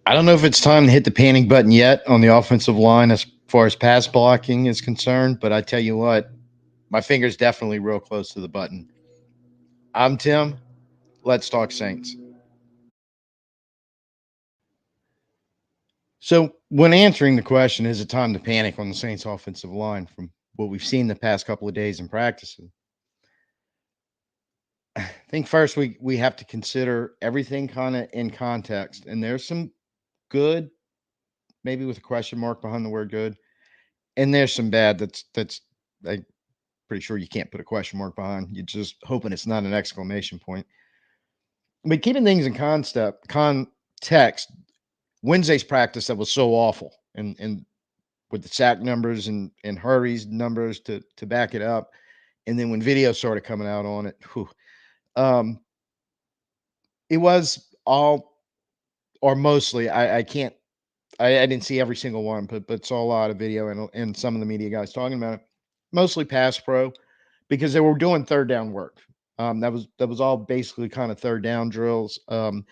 I don't know if it's time to hit the panic button yet on the offensive line as far as pass blocking is concerned, but I tell you what, my finger's definitely real close to the button. I'm Tim. Let's talk Saints. So, when answering the question, is it time to panic on the Saints offensive line from what we've seen the past couple of days in practices? I think first we have to consider everything kind of in context, and there's some good, maybe with a question mark behind the word good, and there's some bad that's like pretty sure you can't put a question mark behind. You're just hoping it's not an exclamation point. But keeping things in context, Wednesday's practice that was so awful, and with the sack numbers and Hurry's numbers to back it up, and then when video started coming out on it, um, it was all or mostly. I can't. I didn't see every single one, but saw a lot of video and some of the media guys talking about it. Mostly pass pro because they were doing third down work. That was all basically kind of third down drills. And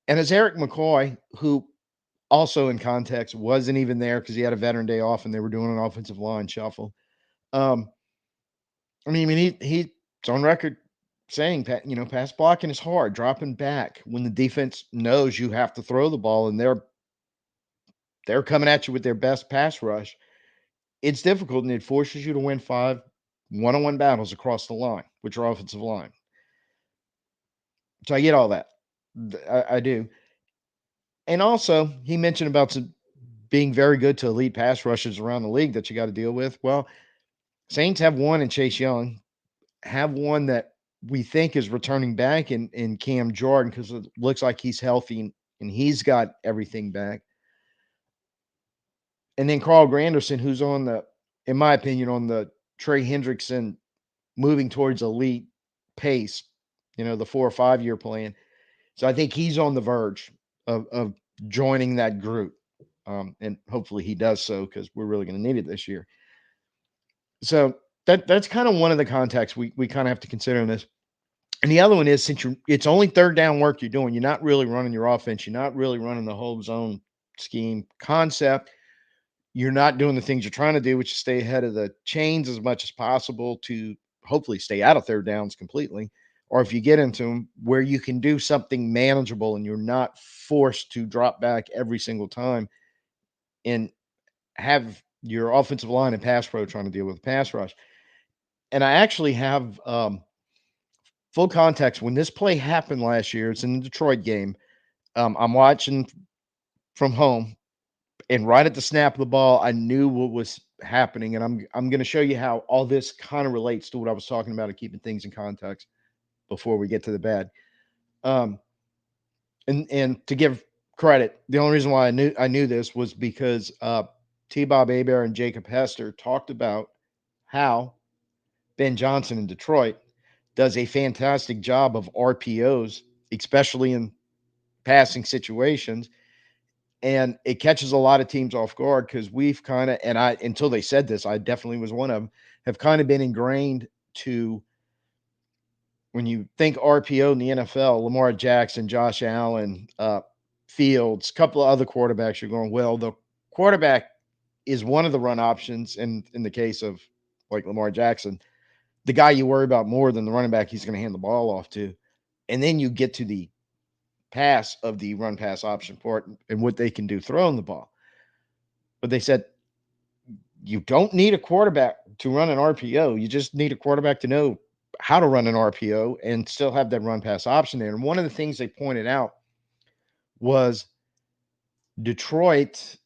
as Eric McCoy, who also in context wasn't even there because he had a veteran day off and they were doing an offensive line shuffle. Um, he's on record saying, pass blocking is hard, dropping back when the defense knows you have to throw the ball and they're coming at you with their best pass rush. It's difficult and it forces you to win 5 one-on-one battles across the line with your offensive line. So I get all that. I do. And also, he mentioned about being very good to elite pass rushers around the league that you got to deal with. Well, Saints have one in Chase Young, have one that we think is returning back in Cam Jordan because it looks like he's healthy and he's got everything back. And then Carl Granderson, who's in my opinion, on the Trey Hendrickson moving towards elite pace, the 4 or 5 year plan. So I think he's on the verge of joining that group. And hopefully he does so because we're really going to need it this year. So that's kind of one of the contexts we kind of have to consider in this. And the other one is since it's only third down work you're doing, you're not really running your offense. You're not really running the whole zone scheme concept. You're not doing the things you're trying to do, which is stay ahead of the chains as much as possible to hopefully stay out of third downs completely. Or if you get into them, where you can do something manageable and you're not forced to drop back every single time and have your offensive line and pass pro trying to deal with the pass rush. And I actually have full context. When this play happened last year, it's in the Detroit game. I'm watching from home, and right at the snap of the ball, I knew what was happening. And I'm going to show you how all this kind of relates to what I was talking about of keeping things in context before we get to the bad. Um, and to give credit, the only reason why I knew this was because T. Bob Abear and Jacob Hester talked about how Ben Johnson in Detroit does a fantastic job of RPOs, especially in passing situations. And it catches a lot of teams off guard because we've kind of, and I, until they said this, I definitely was one of them, have kind of been ingrained to when you think RPO in the NFL, Lamar Jackson, Josh Allen, Fields, a couple of other quarterbacks, you're going, well, the quarterback is one of the run options. And in the case of like Lamar Jackson, the guy you worry about more than the running back he's going to hand the ball off to. And then you get to the pass of the run pass option part and what they can do throwing the ball. But they said you don't need a quarterback to run an RPO. You just need a quarterback to know how to run an RPO and still have that run pass option there. And one of the things they pointed out was Detroit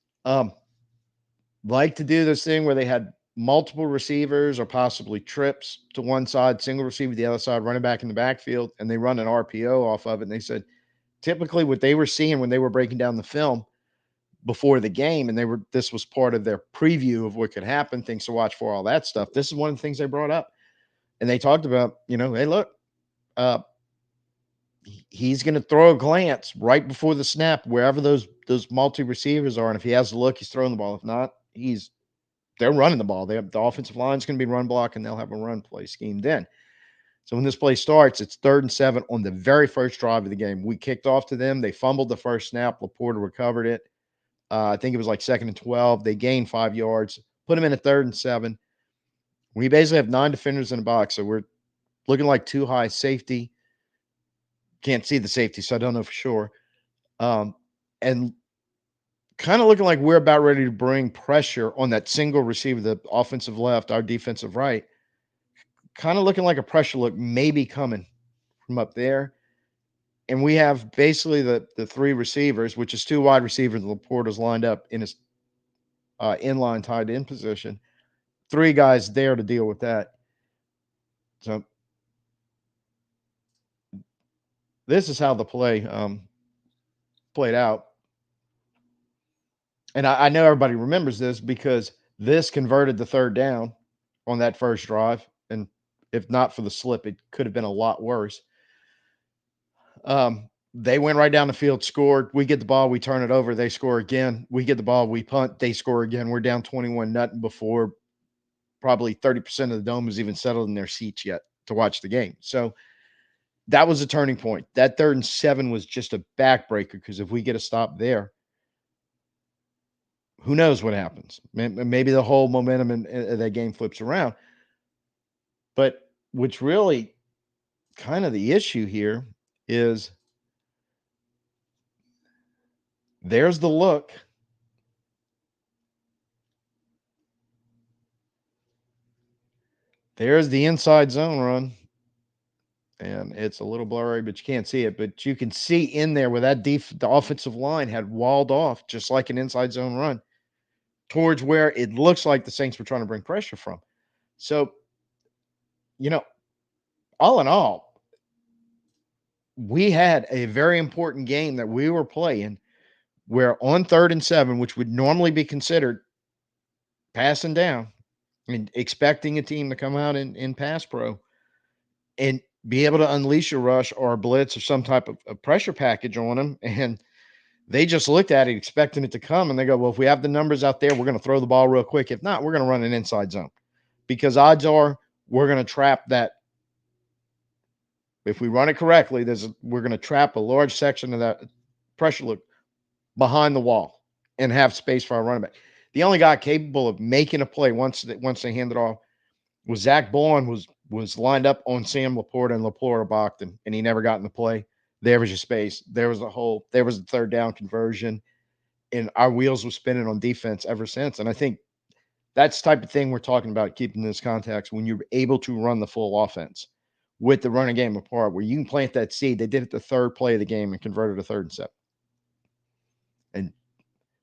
liked to do this thing where they had multiple receivers or possibly trips to one side, single receiver to the other side, running back in the backfield, and they run an RPO off of it. And they said typically what they were seeing when they were breaking down the film before the game, and this was part of their preview of what could happen, things to watch for, all that stuff. This is one of the things they brought up. And they talked about, hey, look, he's going to throw a glance right before the snap, wherever those multi receivers are. And if he has a look, he's throwing the ball. If not, they're running the ball. The offensive line is going to be run block, and they'll have a run play schemed in. So when this play starts, it's 3rd and 7 on the very first drive of the game. We kicked off to them. They fumbled the first snap. Laporta recovered it. I think it was like 2nd and 12. They gained 5 yards, put them in a 3rd and 7. We basically have 9 defenders in the box, so we're looking like too high safety. Can't see the safety, so I don't know for sure. And kind of looking like we're about ready to bring pressure on that single receiver, the offensive left, our defensive right. Kind of looking like a pressure look maybe coming from up there. And we have basically the 3 receivers, which is 2 wide receivers. Laporta's lined up in his inline tight end position. 3 guys there to deal with that. So this is how the play played out. And I know everybody remembers this because this converted the 3rd down on that first drive. And if not for the slip, it could have been a lot worse. They went right down the field, scored. We get the ball, we turn it over, they score again. We get the ball, we punt, they score again. We're down 21-0 before probably 30% of the dome has even settled in their seats yet to watch the game. So that was a turning point. That 3rd and 7 was just a backbreaker because if we get a stop there, who knows what happens? Maybe the whole momentum in that game flips around. But what's really kind of the issue here is there's the look. There's the inside zone run. And it's a little blurry, but you can't see it. But you can see in there where that the offensive line had walled off, just like an inside zone run, towards where it looks like the Saints were trying to bring pressure from. So, all in all, we had a very important game that we were playing where on 3rd and 7, which would normally be considered passing down and expecting a team to come out in pass pro and be able to unleash a rush or a blitz or some type of a pressure package on them. And they just looked at it expecting it to come, and they go, well, if we have the numbers out there, we're going to throw the ball real quick. If not, we're going to run an inside zone because odds are we're going to trap that. If we run it correctly, we're going to trap a large section of that pressure look behind the wall and have space for our running back. The only guy capable of making a play once they hand it off was Zach Bourne was lined up on Sam Laporta, and Laporta balked him, and he never got in the play. There was your space. There was a hole. There was a 3rd down conversion, and our wheels were spinning on defense ever since. And I think that's the type of thing we're talking about, keeping this context when you're able to run the full offense with the running game apart, where you can plant that seed. They did it the 3rd play of the game and converted a 3rd and 7. And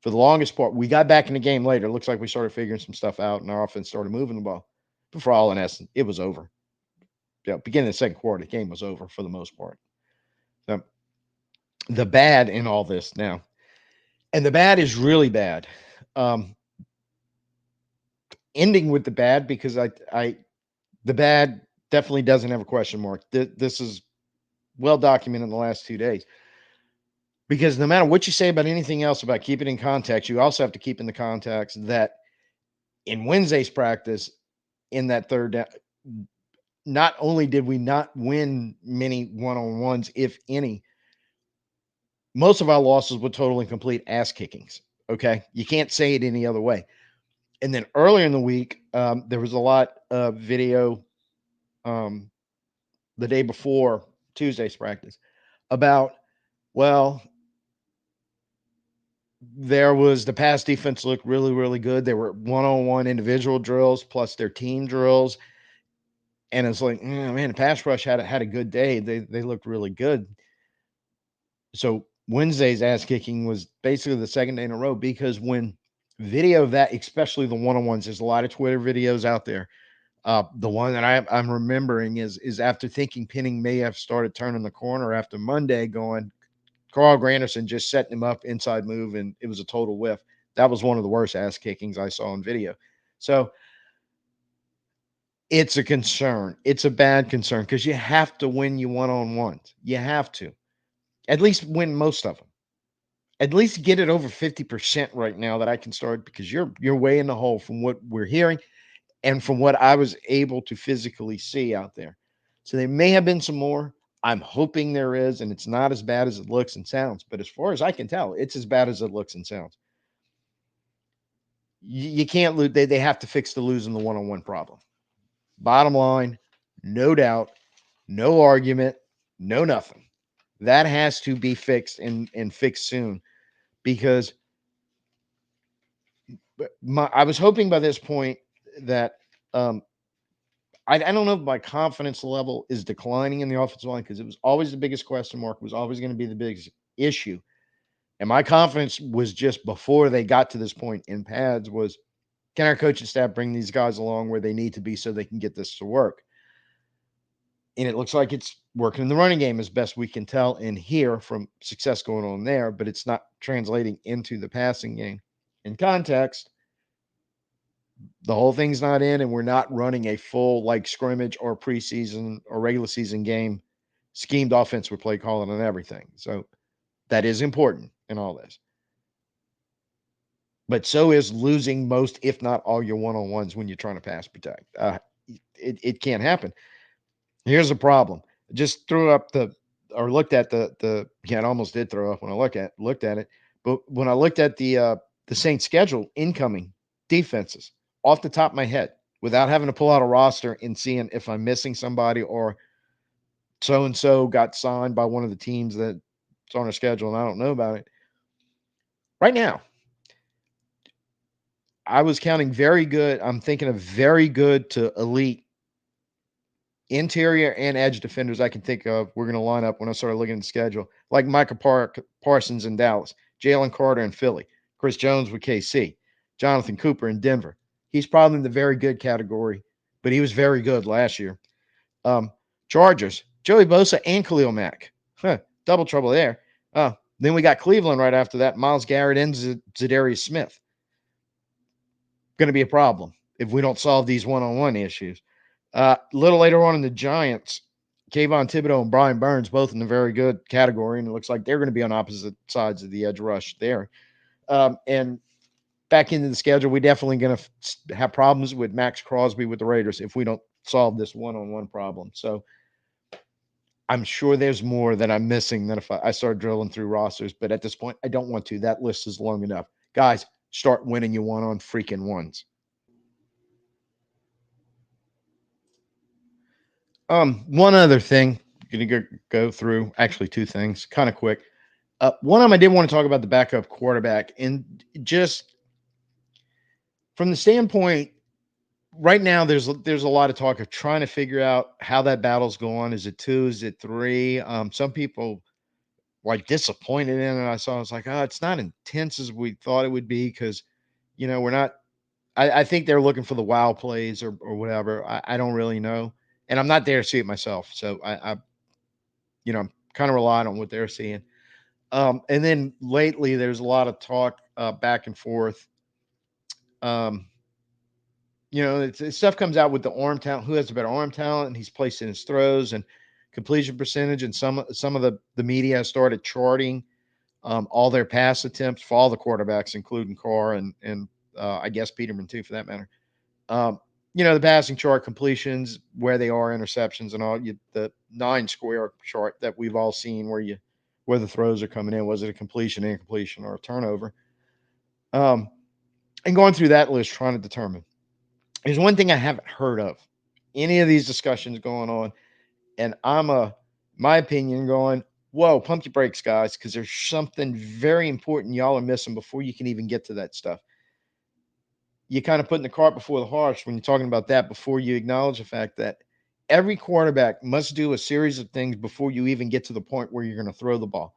for the longest part, we got back in the game later. It looks like we started figuring some stuff out, and our offense started moving the ball. But for all in essence, it was over. Beginning of the 2nd quarter, the game was over for the most part. So the bad in all this now, and the bad is really bad. Ending with the bad because the bad definitely doesn't have a question mark. This is well documented in the last 2 days. Because no matter what you say about anything else about keep it in context, you also have to keep in the context that in Wednesday's practice, in that 3rd down, not only did we not win many one-on-ones, if any, most of our losses were total and complete ass kickings. Okay. You can't say it any other way. And then earlier in the week, there was a lot of video the day before Tuesday's practice about, well, there was the pass defense looked really, really good. There were one-on-one individual drills plus their team drills. And it's like, man, the pass rush had a good day. They looked really good. So Wednesday's ass kicking was basically the 2nd day in a row because when video of that, especially the one-on-ones, there's a lot of Twitter videos out there. The one that I'm remembering is after thinking Penning may have started turning the corner after Monday, going Carl Granderson just setting him up inside move, and it was a total whiff. That was one of the worst ass kickings I saw on video. So it's a concern. It's a bad concern because you have to win you one-on-ones. You have to at least win most of them. At least get it over 50% right now that I can start because you're way in the hole from what we're hearing and from what I was able to physically see out there. So there may have been some more. I'm hoping there is, and it's not as bad as it looks and sounds. But as far as I can tell, it's as bad as it looks and sounds. You can't lose. They have to fix the losing the one-on-one problem. Bottom line, no doubt, no argument, no nothing. That has to be fixed and fixed soon, because I was hoping by this point that um, I don't know if my confidence level is declining in the offensive line, because it was always the biggest question mark, was always going to be the biggest issue. And my confidence was just before they got to this point in pads was, can our coaching staff bring these guys along where they need to be so they can get this to work? And it looks like it's working in the running game as best we can tell and hear from success going on there, but it's not translating into the passing game. In context, the whole thing's not in, and we're not running a full like scrimmage or preseason or regular season game schemed offense with play calling and everything. So that is important in all this. But so is losing most, if not all, your one-on-ones when you're trying to pass protect. It can't happen. Here's the problem. Just threw up or looked at yeah, it almost did throw up when I looked at it. But when I looked at the Saints schedule incoming defenses off the top of my head, without having to pull out a roster and seeing if I'm missing somebody or so and so got signed by one of the teams that's on our schedule and I don't know about it. Right now, I was counting very good. I'm thinking of very good to elite interior and edge defenders I can think of. We're going to line up when I started looking at the schedule, like Micah Parsons in Dallas, Jalen Carter in Philly, Chris Jones with KC, Jonathan Cooper in Denver. He's probably in the very good category, but he was very good last year. Chargers, Joey Bosa and Khalil Mack. Double trouble there. Then we got Cleveland right after that. Myles Garrett and Zadarius Smith. Going to be a problem if we don't solve these one-on-one issues. A little later on in the Giants, Kayvon Thibodeau and Brian Burns, both in the very good category, and it looks like they're going to be on opposite sides of the edge rush there. And back into the schedule, we're definitely going to have problems with Max Crosby with the Raiders if we don't solve this one-on-one problem. So I'm sure there's more that I'm missing than if I start drilling through rosters, but at this point, I don't want to. That list is long enough. Guys, start winning your one-on freaking ones. One other thing, gonna go through actually two things, kind of quick. One of them, I did want to talk about the backup quarterback, and just from the standpoint, right now there's a lot of talk of trying to figure out how that battle's going. Is it 2? Is it 3? Some people like disappointed in it. I was like, oh, it's not intense as we thought it would be because we're not. I think they're looking for the wow plays or whatever. I don't really know, and I'm not there to see it myself, so I'm kind of relying on what they're seeing. And then lately, there's a lot of talk back and forth. Um, stuff comes out with the arm talent. Who has the better arm talent? And he's placing his throws and completion percentage. And some of the media has started charting all their pass attempts for all the quarterbacks, including Carr and I guess Peterman too, for that matter. The passing chart, completions, where they are, interceptions, and all. The 9 square chart that we've all seen, where the throws are coming in. Was it a completion, incompletion, or a turnover? And going through that list, trying to determine. There's one thing I haven't heard of any of these discussions going on, and my opinion, going, whoa, pump your brakes, guys, because there's something very important y'all are missing before you can even get to that stuff. You're kind of putting the cart before the horse when you're talking about that before you acknowledge the fact that every quarterback must do a series of things before you even get to the point where you're going to throw the ball.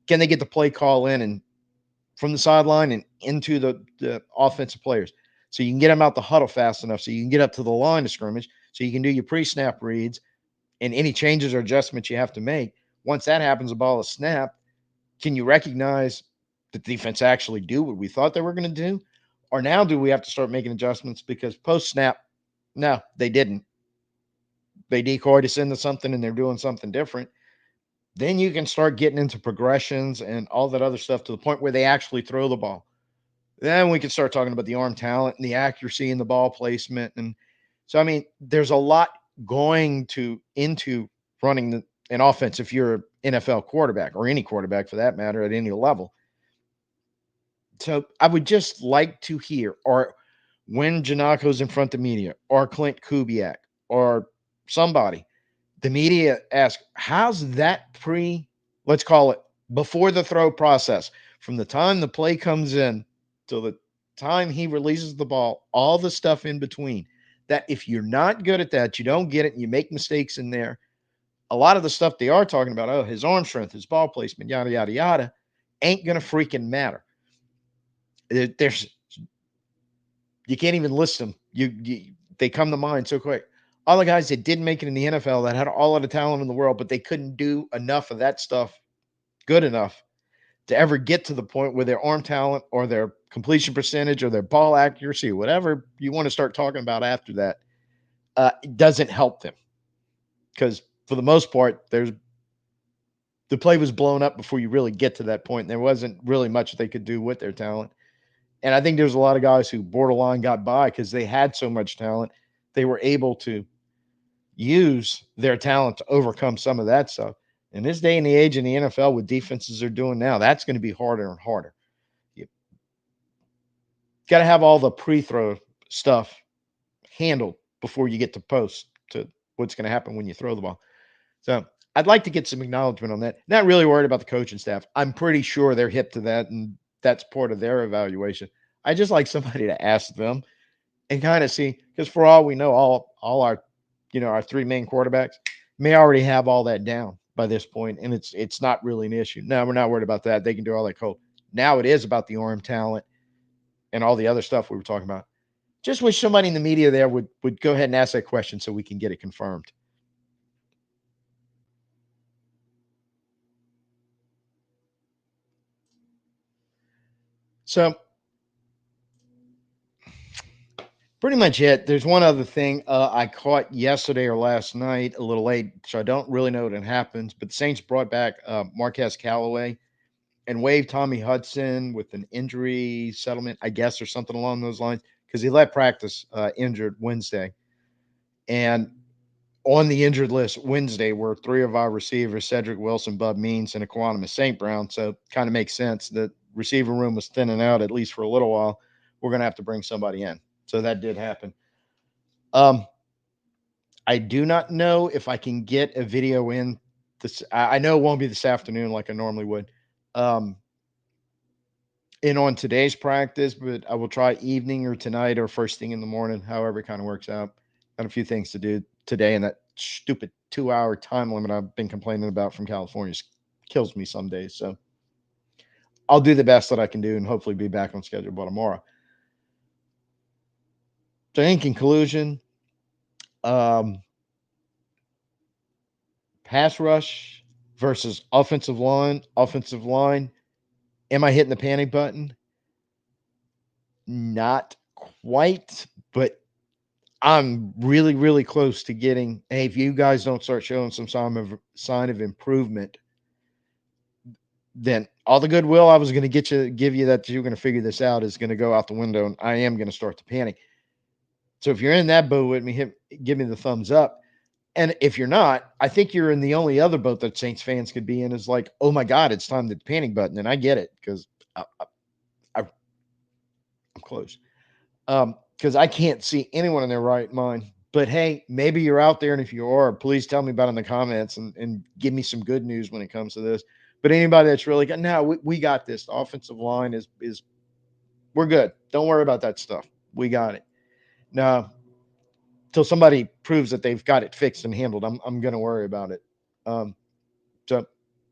Can they get the play call in and from the sideline and into the offensive players? So you can get them out the huddle fast enough so you can get up to the line of scrimmage so you can do your pre-snap reads and any changes or adjustments you have to make. Once that happens, the ball is snapped. Can you recognize the defense actually do what we thought they were going to do? Or now do we have to start making adjustments because post-snap, no, they didn't. They decoyed us into something and they're doing something different. Then you can start getting into progressions and all that other stuff to the point where they actually throw the ball. Then we can start talking about the arm talent and the accuracy and the ball placement. And so, I mean, there's a lot going into running an offense if you're an NFL quarterback or any quarterback for that matter at any level. So I would just like to hear, or when Janako's in front of the media, or Clint Kubiak, or somebody, the media asks, how's that let's call it before the throw process, from the time the play comes in till the time he releases the ball, all the stuff in between, that if you're not good at that, you don't get it, and you make mistakes in there, a lot of the stuff they are talking about, oh, his arm strength, his ball placement, yada, yada, yada, ain't going to freaking matter. There's You can't even list them. They come to mind so quick. All the guys that didn't make it in the NFL that had all of the talent in the world, but they couldn't do enough of that stuff good enough to ever get to the point where their arm talent or their completion percentage or their ball accuracy, whatever you want to start talking about after that, it doesn't help them. Because for the most part, the play was blown up before you really get to that point. And there wasn't really much they could do with their talent. And I think there's a lot of guys who borderline got by because they had so much talent. They were able to use their talent to overcome some of that stuff. In this day and the age in the NFL, what defenses are doing now, that's going to be harder and harder. You got to have all the pre-throw stuff handled before you get to post to what's going to happen when you throw the ball. So I'd like to get some acknowledgement on that. Not really worried about the coaching staff. I'm pretty sure they're hip to that, and that's part of their evaluation. I just like somebody to ask them and kind of see, because for all we know, all our our three main quarterbacks may already have all that down by this point, and it's not really an issue. No, we're not worried about that. They can do all that code. Now it is about the arm talent and all the other stuff we were talking about. Just wish somebody in the media there would go ahead and ask that question so we can get it confirmed. So pretty much it. There's one other thing I caught yesterday or last night, a little late, so I don't really know when it happens. But the Saints brought back Marquez Calloway and waived Tommy Hudson with an injury settlement, I guess, or something along those lines, because he left practice injured Wednesday. And on the injured list Wednesday were three of our receivers, Cedric Wilson, Bub Means, and Equanimous St. Brown. So kind of makes sense. The receiver room was thinning out, at least for a little while. We're going to have to bring somebody in. So that did happen. I do not know if I can get a video in. I know it won't be this afternoon like I normally would. In on today's practice, but I will try evening or tonight or first thing in the morning, however it kind of works out. Got a few things to do today, and that stupid 2-hour time limit I've been complaining about from California kills me some days. So I'll do the best that I can do and hopefully be back on schedule by tomorrow. So in conclusion, pass rush versus offensive line. Offensive line, am I hitting the panic button? Not quite, but I'm really, really close to getting. Hey, if you guys don't start showing some sign of improvement, then all the goodwill I was going to give you that you're going to figure this out is going to go out the window, and I am going to start to panic. So if you're in that boat with me, give me the thumbs up. And if you're not, I think you're in the only other boat that Saints fans could be in is like, oh my God, it's time to panic button. And I get it because I'm close. Because I can't see anyone in their right mind. But hey, maybe you're out there, and if you are, please tell me about it in the comments and give me some good news when it comes to this. But anybody that's really got, no, we got this. The offensive line is we're good. Don't worry about that stuff. We got it. Now, till somebody proves that they've got it fixed and handled, I'm going to worry about it. So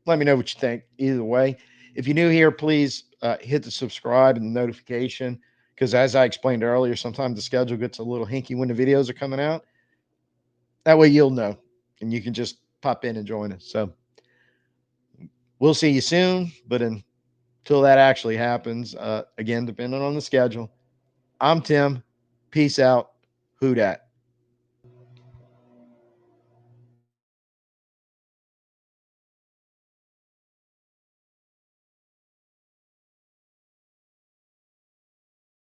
let me know what you think. Either way, if you're new here, please hit the subscribe and the notification. Because as I explained earlier, sometimes the schedule gets a little hinky when the videos are coming out. That way you'll know, and you can just pop in and join us. So we'll see you soon. But until that actually happens, again, depending on the schedule, I'm Tim. Peace out. Who dat?